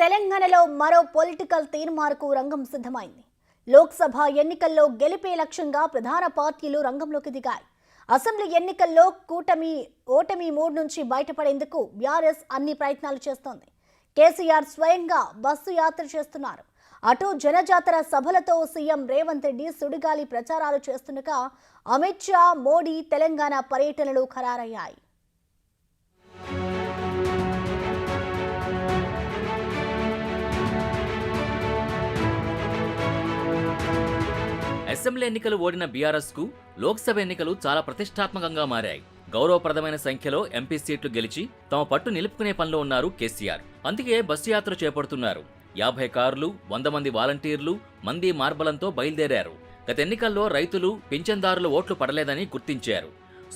తెలంగాణలో మరో పొలిటికల్ తీర్మార్కు రంగం సిద్ధమైంది. లోక్సభ ఎన్నికల్లో గెలిపే లక్ష్యంగా ప్రధాన పార్టీలు రంగంలోకి దిగాయి. అసెంబ్లీ ఎన్నికల్లో ఓటమి మూడ్ నుంచి బయటపడేందుకు బీఆర్ఎస్ అన్ని ప్రయత్నాలు చేస్తోంది. కేసీఆర్ స్వయంగా బస్సు యాత్ర చేస్తున్నారు. అటు జనజాతర సభలతో సీఎం రేవంత్ రెడ్డి సుడిగాలి ప్రచారాలు చేస్తుండగా అమిత్ షా, మోడీ తెలంగాణ పర్యటనలు ఖరారయ్యాయి. అసెంబ్లీ ఎన్నికలు ఓడిన బీఆర్ఎస్కు లోక్సభ ఎన్నికలు చాలా ప్రతిష్టాత్మకంగా మారాయి. గౌరవప్రదమైన సంఖ్యలో ఎంపీ సీట్లు గెలిచి తమ పట్టు నిలుపుకునే పనిలో ఉన్నారు కేసీఆర్. అందుకే బస్సు యాత్ర చేపడుతున్నారు. 50 కార్లు, 100 మంది వాలంటీర్లు, మంది మార్బలంతో బయలుదేరారు. గత ఎన్నికల్లో రైతులు, పింఛన్దారుల ఓట్లు పడలేదని గుర్తించారు.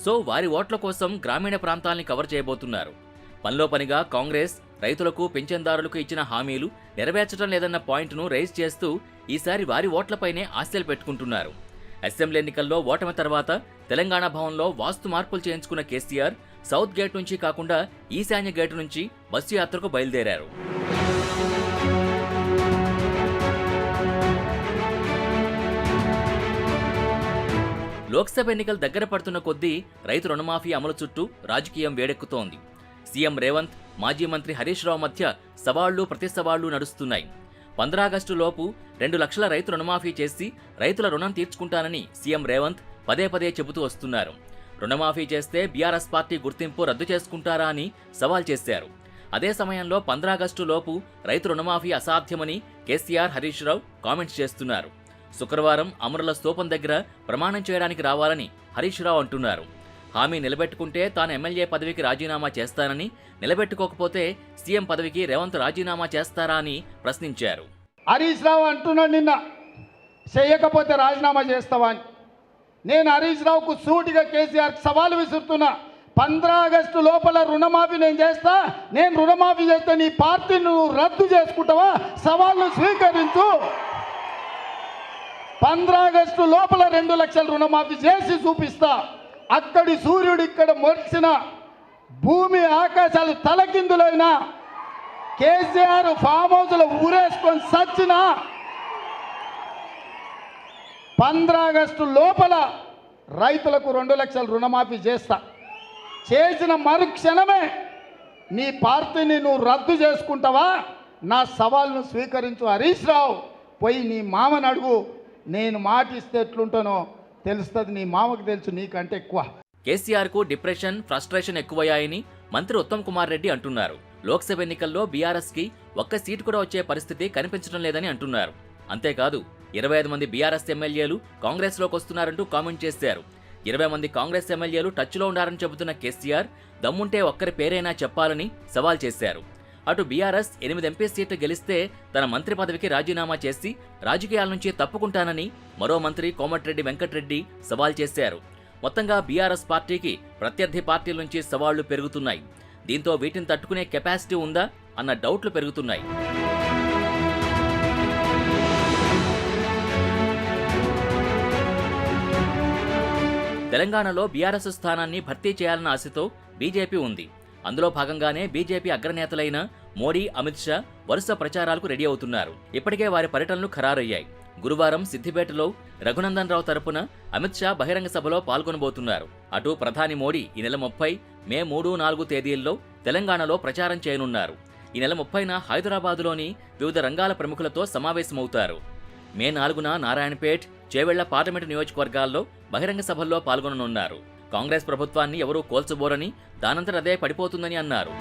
సో వారి ఓట్ల కోసం గ్రామీణ ప్రాంతాల్ని కవర్ చేయబోతున్నారు. పనిలో పనిగా కాంగ్రెస్ రైతులకు, పింఛన్దారులకు ఇచ్చిన హామీలు నెరవేర్చడం లేదన్న పాయింట్ను రైజ్ చేస్తూ ఈసారి వారి ఓట్లపైనే ఆశలు పెట్టుకుంటున్నారు. అసెంబ్లీ ఎన్నికల్లో ఓటమి తర్వాత తెలంగాణ భవన్లో వాస్తు మార్పులు చేయించుకున్న కేసీఆర్ సౌత్ గేట్ నుంచి కాకుండా ఈశాన్య గేటు నుంచి బస్సు యాత్రకు బయలుదేరారు. లోక్సభ ఎన్నికలు దగ్గర పడుతున్న కొద్దీ రైతు రుణమాఫీ అమలు చుట్టూ రాజకీయం వేడెక్కుతోంది. సీఎం రేవంత్, మాజీ మంత్రి హరీష్ రావు మధ్య సవాళ్లు ప్రతి సవాళ్లు నడుస్తున్నాయి. 15 ఆగస్టు లోపు 2 లక్షల రైతు రుణమాఫీ చేసి రైతుల రుణం తీర్చుకుంటానని సీఎం రేవంత్ పదే పదే చెబుతూ వస్తున్నారు. రుణమాఫీ చేస్తే బీఆర్ఎస్ పార్టీ గుర్తింపు రద్దు చేసుకుంటారా అని సవాల్ చేశారు. అదే సమయంలో 15 ఆగస్టు లోపు రైతు రుణమాఫీ అసాధ్యమని కేసీఆర్, హరీష్ రావు కామెంట్స్ చేస్తున్నారు. శుక్రవారం అమరుల స్తూపం దగ్గర ప్రమాణం చేయడానికి రావాలని హరీష్ రావు అంటున్నారు. హామీ నిలబెట్టుకుంటే తాను ఎమ్మెల్యే పదవికి రాజీనామా చేస్తానని, నిలబెట్టుకోకపోతే సీఎం పదవికి రేవంత్ రాజీనామా చేస్తారా అని ప్రశ్నించారు. హరీష్ రావు అంటున్నాడు నిన్న, చేయకపోతే రాజీనామా చేస్తావా అని. నేను హరీష్ రావుకు సూటిగా కేసీఆర్కి సవాలు విసురుతున్నా. 15 ఆగస్టు లోపల రుణమాఫీ నేను చేస్తా, నేను రుణమాఫీ చేస్తే నీ పార్టీని నువ్వు రద్దు చేసుకుంటావా? సవాళ్ళు స్వీకరించు. 15 ఆగస్టు లోపల 2 లక్షల రుణమాఫీ చేసి చూపిస్తా. అక్కడి సూర్యుడు ఇక్కడ మొరిచిన, భూమి ఆకాశాలు తలకిందులైన, కేసీఆర్ ఫామ్ హౌస్లో ఊరేసుకొని సచ్చిన 15 ఆగస్టు లోపల రైతులకు 2 లక్షల రుణమాఫీ చేస్తా. చేసిన మరుక్షణమే నీ పార్టీని నువ్వు రద్దు చేసుకుంటావా? నా సవాల్ను స్వీకరించు హరీష్ రావు. పోయి నీ మామని అడుగు. నేను మాటిస్తే ఎట్లుంటానో తెలుస్తుంది, నీ మామకు తెలుసు నీకంటే ఎక్కువ. కేసీఆర్కు డిప్రెషన్, ఫ్రస్ట్రేషన్ ఎక్కువయ్యాయని మంత్రి ఉత్తమ్ కుమార్ రెడ్డి అంటున్నారు. లోక్సభ ఎన్నికల్లో బీఆర్ఎస్కి ఒక్క సీటు కూడా వచ్చే పరిస్థితి కనిపించడం లేదని అంటున్నారు. అంతేకాదు 25 మంది బీఆర్ఎస్ ఎమ్మెల్యేలు కాంగ్రెస్లోకి వస్తున్నారంటూ కామెంట్ చేశారు. 20 మంది కాంగ్రెస్ ఎమ్మెల్యేలు టచ్లో ఉండారని చెబుతున్న కేసీఆర్ దమ్ముంటే ఒక్కరి పేరైనా చెప్పాలని సవాల్ చేశారు. అటు బీఆర్ఎస్ 8 ఎంపీ సీట్లు గెలిస్తే తన మంత్రి పదవికి రాజీనామా చేసి రాజకీయాల నుంచి తప్పుకుంటానని మరో మంత్రి కోమటిరెడ్డి వెంకటరెడ్డి సవాల్ చేశారు. మొత్తంగా బీఆర్ఎస్ పార్టీకి ప్రత్యర్థి పార్టీల నుంచి సవాళ్లు పెరుగుతున్నాయి. దీంతో వీటిని తట్టుకునే కెపాసిటీ ఉందా అన్న డౌట్లు పెరుగుతున్నాయి. తెలంగాణలో బీఆర్ఎస్ స్థానాన్ని భర్తీ చేయాలన్న ఆశతో బీజేపీ ఉంది. అందులో భాగంగానే బీజేపీ అగ్రనేతలైన మోడీ, అమిత్ షా వరుస ప్రచారాలకు రెడీ అవుతున్నారు. ఇప్పటికే వారి పర్యటనలు ఖరారయ్యాయి. గురువారం సిద్దిపేటలో రఘునందన్ రావు తరపున అమిత్ షా బహిరంగ సభలో పాల్గొనబోతున్నారు. అటు ప్రధాని మోడీ ఈ నెల 30, మే 3, 4 తేదీల్లో తెలంగాణలో ప్రచారం చేయనున్నారు. ఈ నెల 30న హైదరాబాదులోని వివిధ రంగాల ప్రముఖులతో సమావేశమవుతారు. మే 4న నారాయణపేట్, చేవెళ్ల పార్లమెంటు నియోజకవర్గాల్లో బహిరంగ సభల్లో పాల్గొననున్నారు. కాంగ్రెస్ ప్రభుత్వాన్ని ఎవరూ కోల్చబోరని, దానంతట అదే పడిపోతుందని అన్నారు.